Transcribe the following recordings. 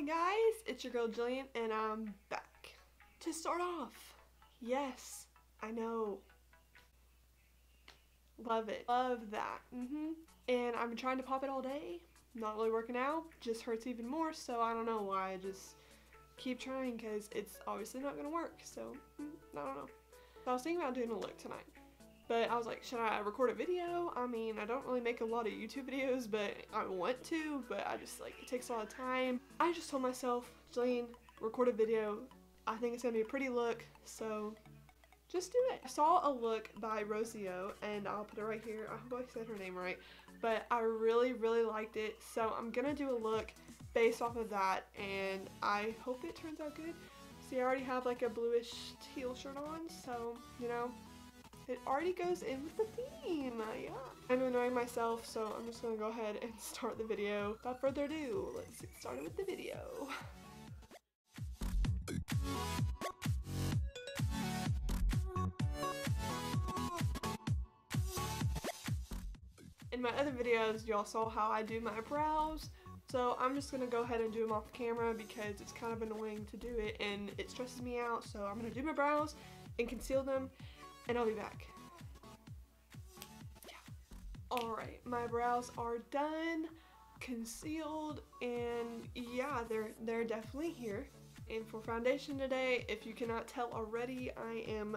guys, it's your girl Jillian and I'm back. To start off, yes, I know. Love it. Love that. And I've been trying to pop it all day. Not really working out. Just hurts even more, so I don't know why. I just keep trying because it's obviously not going to work. So, I don't know. So I was thinking about doing a look tonight. But I was like, should I record a video? I mean, I don't really make a lot of YouTube videos, but I want to, but I just like, it takes a lot of time. I just told myself, Jillian, record a video. I think it's going to be a pretty look, so just do it. I saw a look by Rocio, and I'll put it right here. I hope I said her name right, but I really liked it, so I'm gonna do a look based off of that, and I hope it turns out good. See, I already have like a bluish teal shirt on, so, you know, it already goes in with the theme, yeah. I'm annoying myself, so I'm just gonna go ahead and start the video. Without further ado, let's get started with the video. In my other videos, y'all saw how I do my brows, so I'm just gonna go ahead and do them off camera because it's kind of annoying to do it and it stresses me out. So I'm gonna do my brows and conceal them, and I'll be back. Yeah. Alright, my brows are done, concealed, and yeah, they're definitely here. And for foundation today, if you cannot tell already, I am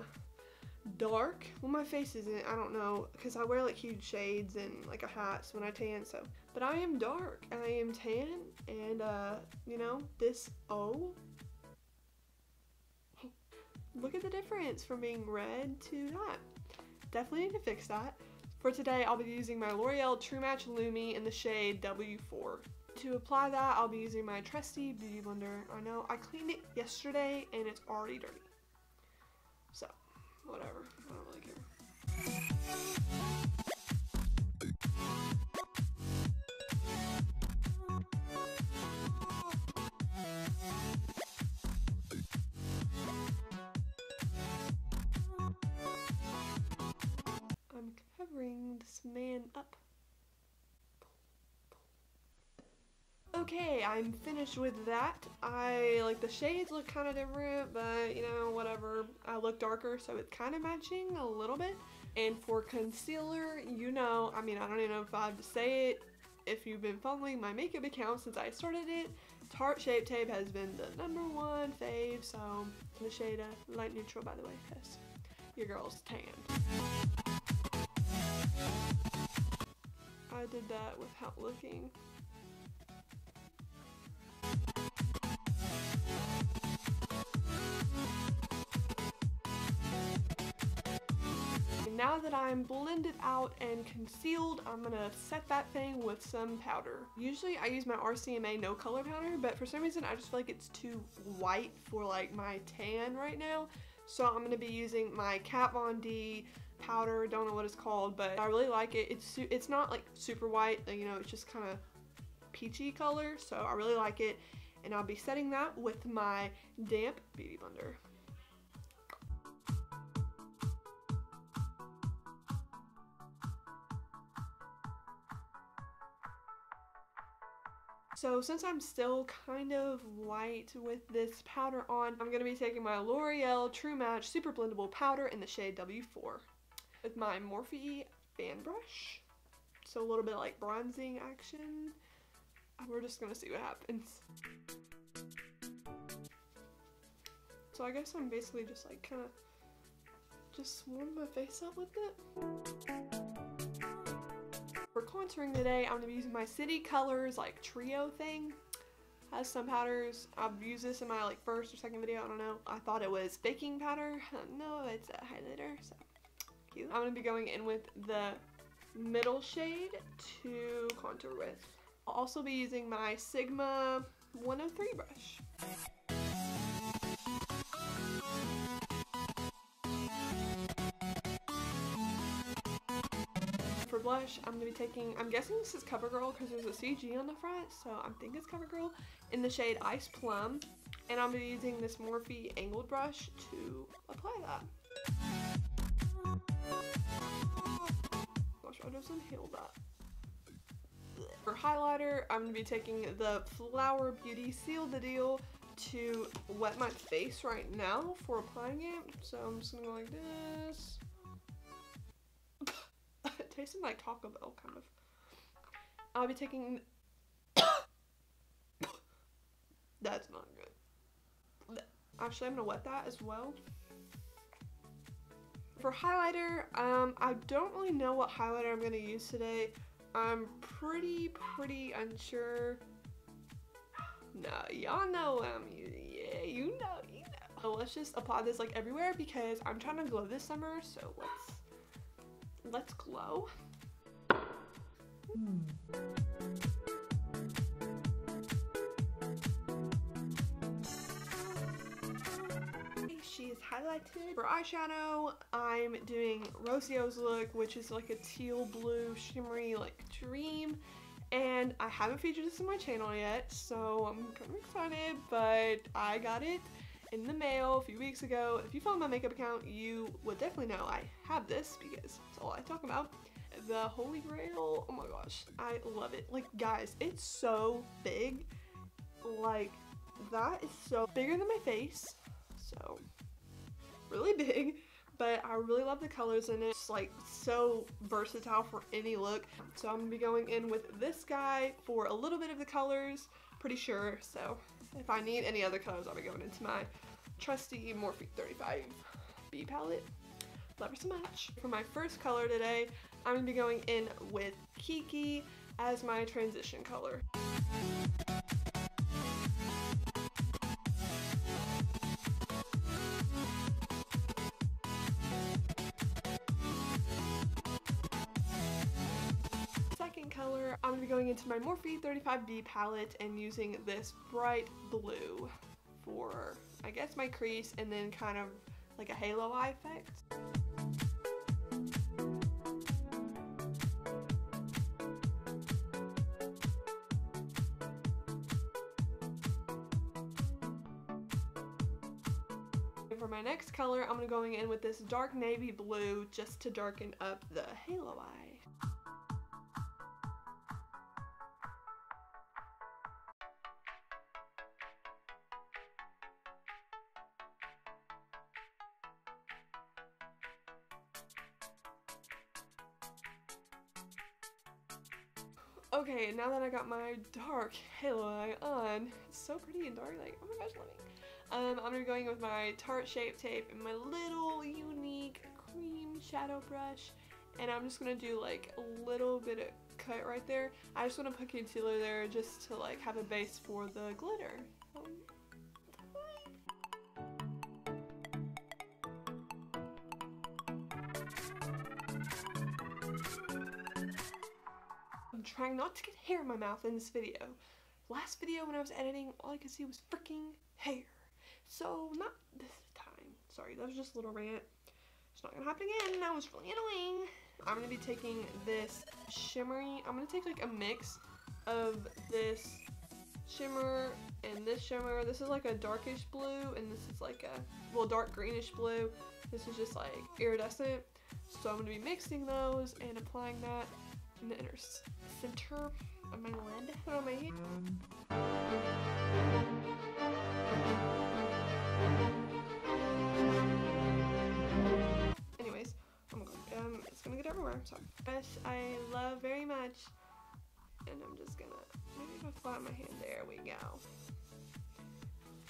dark. Well, my face isn't, I don't know, because I wear like huge shades and like a hat so when I tan, so. But I am dark, I am tan, and you know, this, oh. Look at the difference from being red to that. Definitely need to fix that. For today, I'll be using my L'Oreal True Match Lumi in the shade W4. To apply that, I'll be using my trusty beauty blender. I know, I cleaned it yesterday and it's already dirty. So, whatever, I don't really care. I'm covering this man up. Okay, I'm finished with that. I like the shades look kind of different, but you know, whatever. I look darker, so it's kind of matching a little bit. And for concealer, you know, I mean, I don't even know if I have to say it. If you've been following my makeup account since I started it, Tarte Shape Tape has been the #1 fave, so the shade light neutral, by the way, because your girl's tan. I did that without looking. Now that I'm blended out and concealed, I'm gonna set that thing with some powder. Usually I use my RCMA no color powder, but for some reason I just feel like it's too white for like my tan right now. So I'm gonna be using my Kat Von D powder, don't know what it's called, but I really like it. It's not like super white, you know, it's just kind of peachy color, so I really like it. And I'll be setting that with my damp beauty blender. So since I'm still kind of white with this powder on, I'm going to be taking my L'Oreal True Match Super Blendable Powder in the shade W4 with my Morphe fan brush. So a little bit like bronzing action. We're just going to see what happens. So I guess I'm basically just like kind of just warm my face up with it. For contouring today, I'm going to be using my City Colors like trio thing. Has some powders. I've used this in my like first or second video, I don't know. I thought it was baking powder. No, it's a highlighter, so cute. I'm going to be going in with the middle shade to contour with. I'll also be using my Sigma 103 brush. For blush, I'm going to be taking, I'm guessing this is CoverGirl because there's a CG on the front, so I think it's CoverGirl, in the shade Ice Plum. And I'm going to be using this Morphe angled brush to apply that. Gosh, I just inhaled that. For highlighter, I'm going to be taking the Flower Beauty Seal the Deal to wet my face right now for applying it. So I'm just going to go like this. It tasted like Taco Bell, kind of. I'll be taking... That's not good. Actually, I'm going to wet that as well. For highlighter, I don't really know what highlighter I'm going to use today. I'm pretty unsure. No, y'all know what I'm using. Yeah, you know. So let's just apply this like everywhere because I'm trying to glow this summer, so let's glow. She is highlighted. For eyeshadow, I'm doing Rocio's look, which is like a teal blue shimmery like dream, and I haven't featured this in my channel yet, so I'm kind of excited, but I got it in the mail a few weeks ago. If you follow my makeup account, you would definitely know I have this because it's all I talk about. The Holy Grail, oh my gosh, I love it. Like, guys, it's so big. Like, that is so bigger than my face, so really big, but I really love the colors in it. It's like so versatile for any look. So I'm gonna be going in with this guy for a little bit of the colors, pretty sure. So if I need any other colors, I'll be going into my trusty Morphe 35B palette. Love her so much. For my first color today, I'm gonna be going in with Kiki as my transition color. Color, I'm going to be going into my Morphe 35B palette and using this bright blue for, I guess, my crease and then kind of like a halo eye effect. For my next color, I'm going to be going in with this dark navy blue just to darken up the halo eye. Okay, now that I got my dark halo eye on, it's so pretty and dark, like, oh my gosh, loving. I'm gonna be going with my Tarte Shape Tape and my little unique cream shadow brush, and I'm just gonna do like a little bit of cut right there. I just want to put concealer there just to like have a base for the glitter. I'm trying not to get hair in my mouth in this video. Last video when I was editing, all I could see was freaking hair. So not this time. Sorry, that was just a little rant. It's not gonna happen again. That was really annoying. I'm gonna be taking this shimmery. I'm gonna take like a mix of this shimmer and this shimmer. This is like a darkish blue and this is like a, well, dark greenish blue. This is just like iridescent. So I'm gonna be mixing those and applying that in the inner center of my lid. Put it on my hand. Anyways, oh my god, it's gonna get everywhere. Sorry. Yes, I love very much. And I'm just gonna, maybe if I flatten my hand, there we go.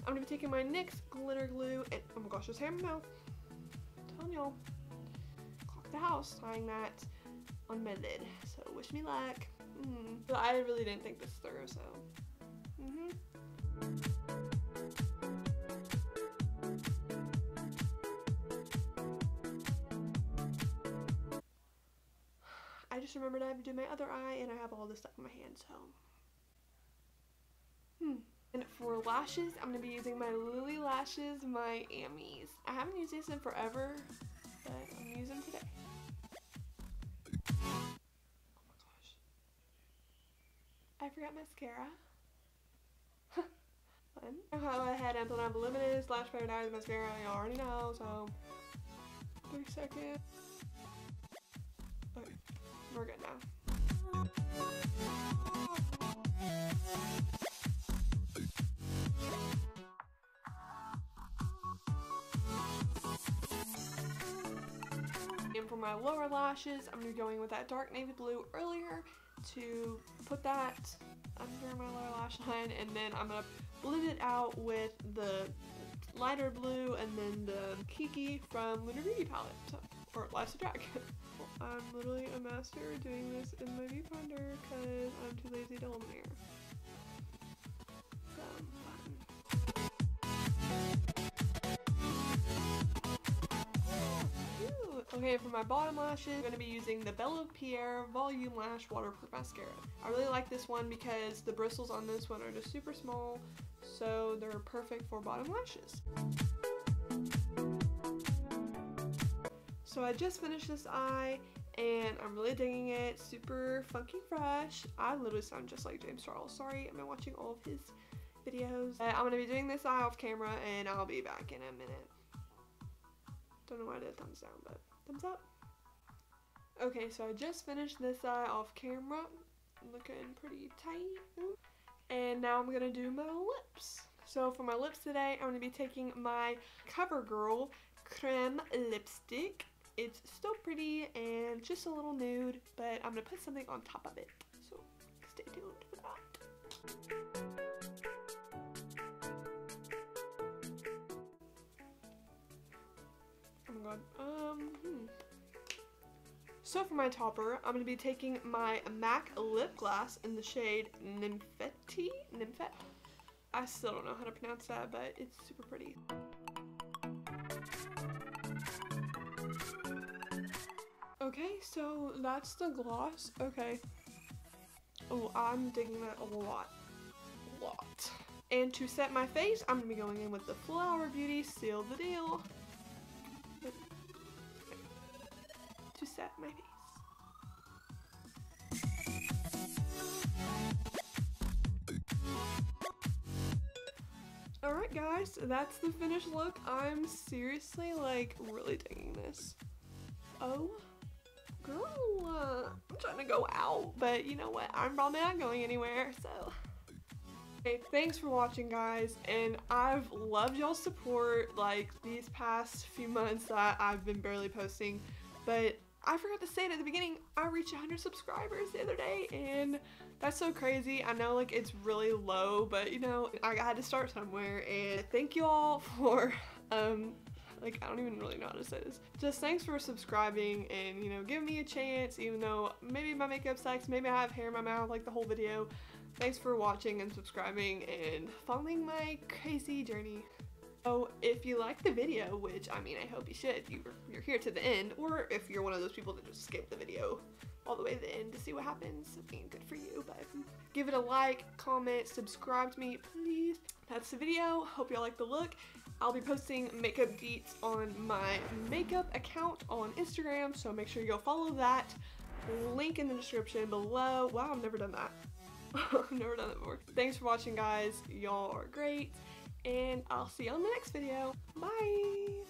I'm gonna be taking my NYX glitter glue and, oh my gosh, there's hair in my mouth. I'm telling y'all. Clock the house, tying that on my lid. So wish me luck. But I really didn't think this through, so. I just remembered I have to do my other eye and I have all this stuff in my hand, so. And for lashes, I'm going to be using my Lily Lashes, my Amies. I haven't used these in forever, but I'm going to use them today. I forgot mascara. Fun. I'll go ahead and put on Voluminous Lash Paradise mascara. You already know, so 3 seconds. Okay, we're good now. And for my lower lashes, I'm going to be going with that dark navy blue earlier to put that under my lower lash line, and then I'm going to blend it out with the lighter blue and then the Kiki from Lunar Beauty palette, or Life's a Drag. I'm literally a master doing this in my viewfinder because I'm too lazy to hold a mirror. Okay, for my bottom lashes, I'm going to be using the Bella Pierre Volume Lash Waterproof Mascara. I really like this one because the bristles on this one are just super small, so they're perfect for bottom lashes. So I just finished this eye, and I'm really digging it. Super funky fresh. I literally sound just like James Charles. Sorry, I've been watching all of his videos. I'm going to be doing this eye off camera, and I'll be back in a minute. Don't know why I did a thumbs down, but thumbs up. Okay, so I just finished this eye off camera. Looking pretty tight. And now I'm gonna do my lips. So for my lips today, I'm gonna be taking my CoverGirl Creme Lipstick. It's still pretty and just a little nude, but I'm gonna put something on top of it. So stay tuned for that. So for my topper, I'm going to be taking my MAC lip gloss in the shade Nymphet. I still don't know how to pronounce that, but it's super pretty. Okay, so that's the gloss. Okay. Oh, I'm digging that a lot. And to set my face, I'm going to be going in with the Flower Beauty Seal the Deal. To set my face. Alright guys, that's the finished look. I'm seriously like really digging this. Oh girl, I'm trying to go out, but you know what, I'm probably not going anywhere, so. Okay, thanks for watching guys, and I've loved y'all's support like these past few months that I've been barely posting, but I forgot to say it at the beginning, I reached 100 subscribers the other day, and that's so crazy. I know like it's really low, but you know, I had to start somewhere, and thank you all for, like I don't even really know how to say this. Just thanks for subscribing and, you know, giving me a chance, even though maybe my makeup sucks, maybe I have hair in my mouth like the whole video. Thanks for watching and subscribing and following my crazy journey. So if you liked the video, which I mean I hope you should, you're here to the end, or if you're one of those people that just skip the video all the way to the end to see what happens, I mean good for you, but give it a like, comment, subscribe to me, please. That's the video. Hope y'all like the look. I'll be posting makeup deets on my makeup account on Instagram, so make sure you go follow that. Link in the description below. Wow, I've never done that. I've never done that before. Thanks for watching guys, y'all are great, and I'll see you on the next video. Bye!